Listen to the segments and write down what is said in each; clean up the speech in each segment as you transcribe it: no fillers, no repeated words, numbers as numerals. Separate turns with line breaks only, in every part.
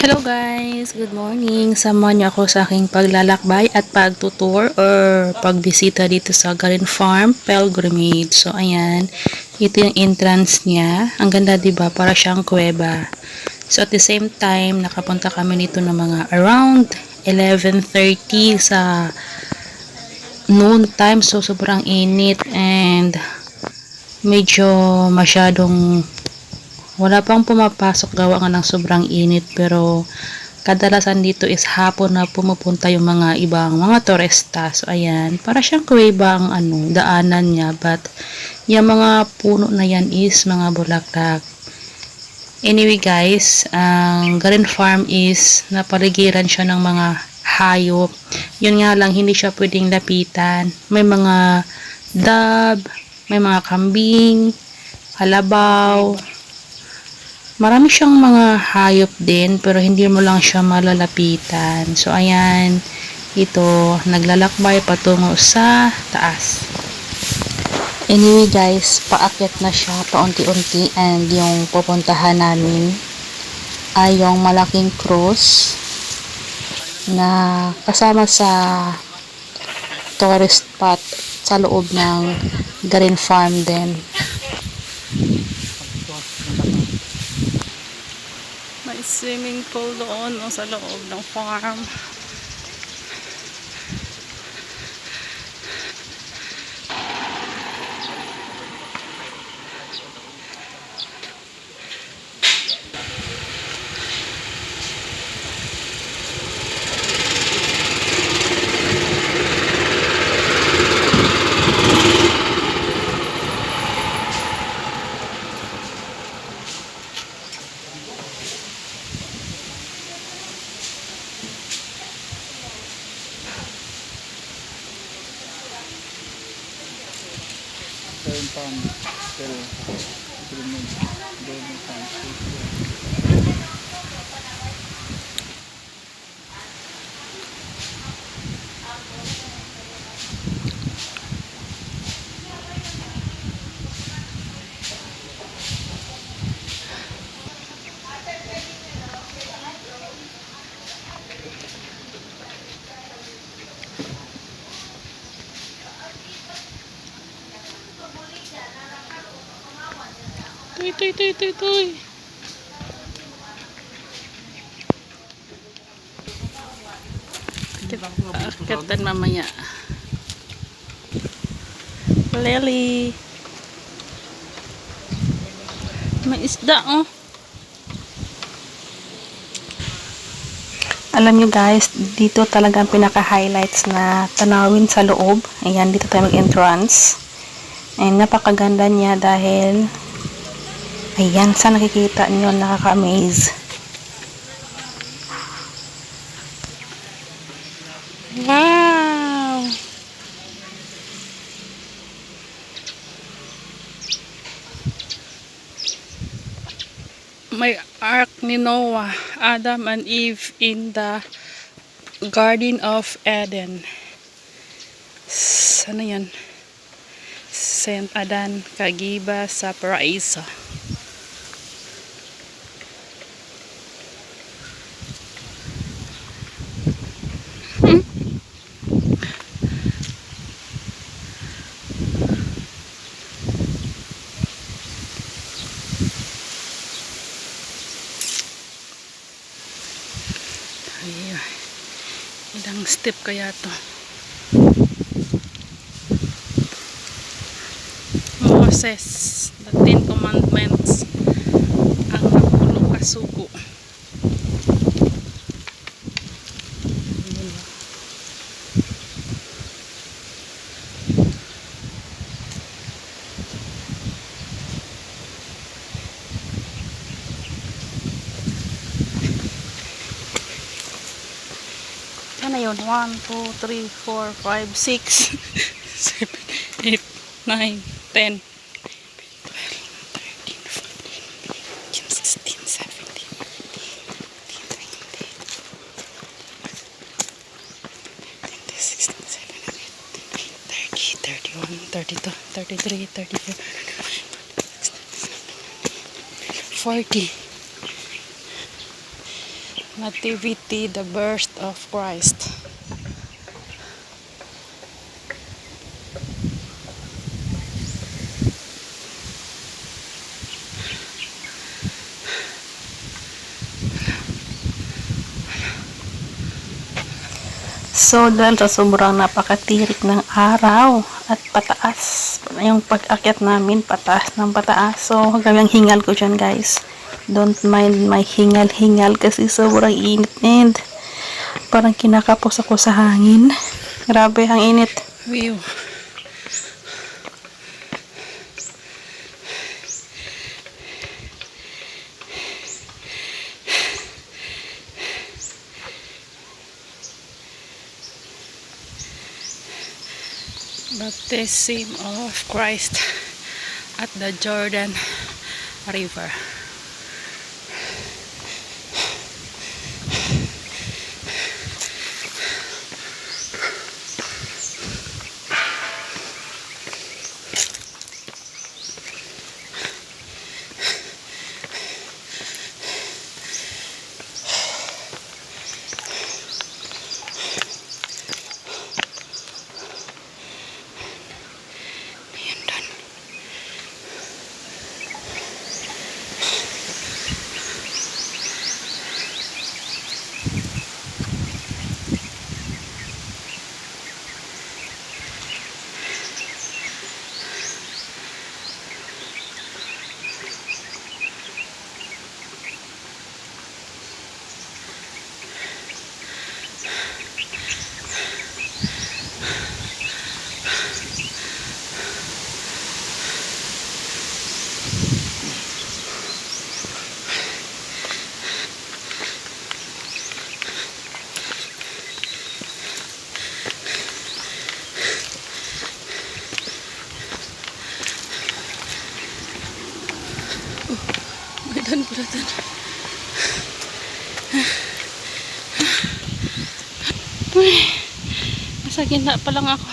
Hello guys! Good morning! Samahan niyo ako sa aking paglalakbay at pagtutour or pagbisita dito sa Garin Farm Pilgrimage. So ayan, ito yung entrance niya. Ang ganda, 'di ba? Para siyang kuweba. So at the same time, nakapunta kami nito ng mga around 11:30 sa noon time. So sobrang init and medyo masyadong wala pang pumapasok gawa nga ng sobrang init, pero kadalasan dito is hapon na pumupunta yung mga ibang mga turista. So ayan, para siyang kuweba ang daanan niya, but yung mga puno na yan is mga bulaklak. Anyway guys, ang Garin Farm is napaligiran siya ng mga hayop. Yun nga lang, hindi siya pwedeng lapitan. May mga dab, may mga kambing, kalabaw. Marami siyang mga hayop din, pero hindi mo lang siya malalapitan. So ayan, ito naglalakbay patungo sa taas. Anyway guys, paakyat na siya paunti-unti, and yung pupuntahan namin ay yung malaking cross na kasama sa tourist spot sa loob ng Garin Farm din. May swimming pool doon sa loob ng farm. Tuy. Akyatan mamaya. Lely. May isda, oh. Alam nyo guys, dito talaga ang pinaka-highlights na tanawin sa loob. Ayan, dito tayo mag-entrance. And napakaganda niya dahil ayan, sa nakikita nyo, nakaka-amaze. Wow! May ark ni Noah, Adam and Eve in the Garden of Eden. Sana yan? Saint Adan, Kagiba sa Paraiso. Ilang step kaya to? Moses, the 10 Commandments ang napulo kasugo. Ano yun? 1, 2, 3, 4, 5, 6 7, 8, 9, 10 32, 33, 34, 40, Nativity, the birth of Christ. So, dahil sa sobrang napakatirik ng araw at pataas, yung pag-akyat namin, pataas ng pataas. So, hanggang hingal ko dyan, guys. Don't mind my hingal-hingal kasi sobrang init and parang kinakapos ako sa hangin. Grabe, ang init. View. Baptism of Christ at the Jordan River. Bulatan. Uy, nasa gitna pa lang ako.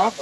Off.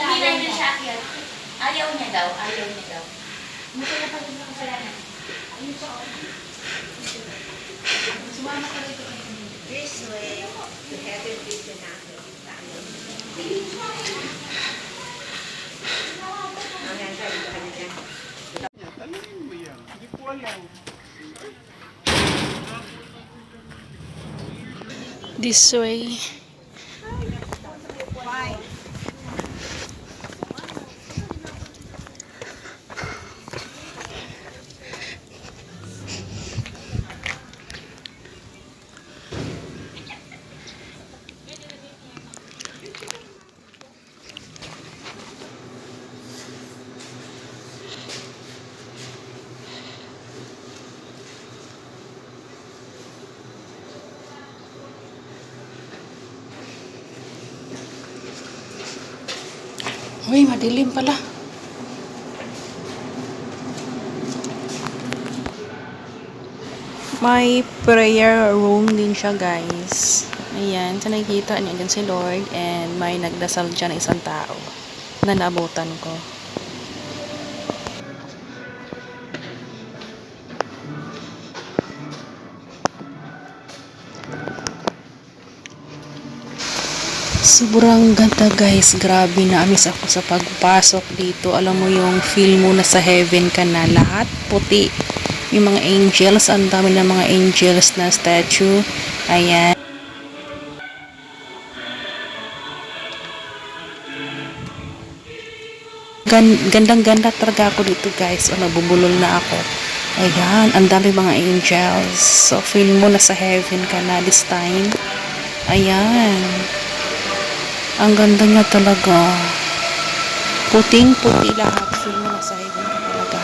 Ayaw niya siya akyat. Ayaw niya daw. Hindi ko na pag ng kasalanan. Ayun siya. Sumama ka rito. This way, you have it dito na ako.
Tanungin mo yan. Hindi ko alam.
This way. Uy, madilim pala. May prayer room din siya, guys. Ayan, sa nakikita niyo dyan si Lord and may nagdasal dyan na isang tao na naabutan ko. Sobrang ganda, guys. Grabe, na-amaze ako sa pagpasok dito. Alam mo yung feel mo na sa heaven ka na. Lahat puti. Yung mga angels, ang dami ng mga angels na statue. Ayan. Gandang-ganda talaga ako dito, guys. O, nabubulol na ako. Ayan, ang dami mga angels. So, feel mo na sa heaven ka na this time. Ayan. Ang ganda niya talaga. Puting-puti lahat. Feel mo na sa heaven ka talaga.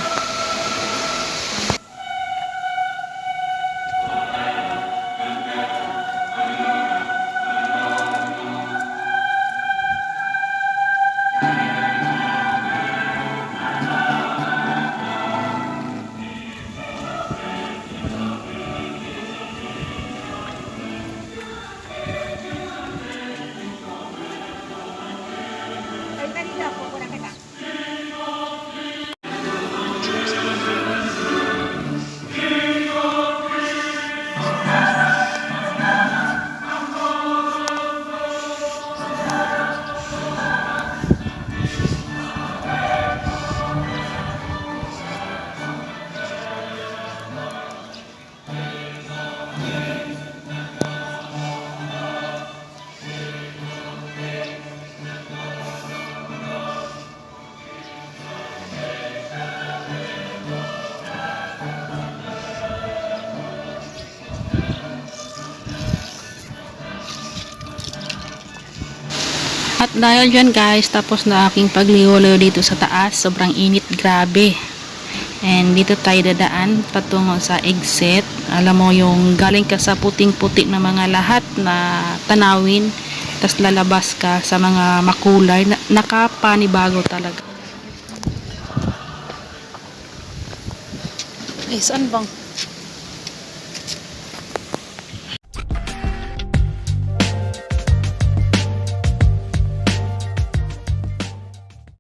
At dahil dyan, guys, tapos na aking pagliwalaw dito sa taas. Sobrang init, grabe. And dito tayo dadaan patungo sa exit. Alam mo yung galing ka sa puting-puti na mga lahat na tanawin, tas lalabas ka sa mga makulay, nakapanibago talaga. Eh, saan bang?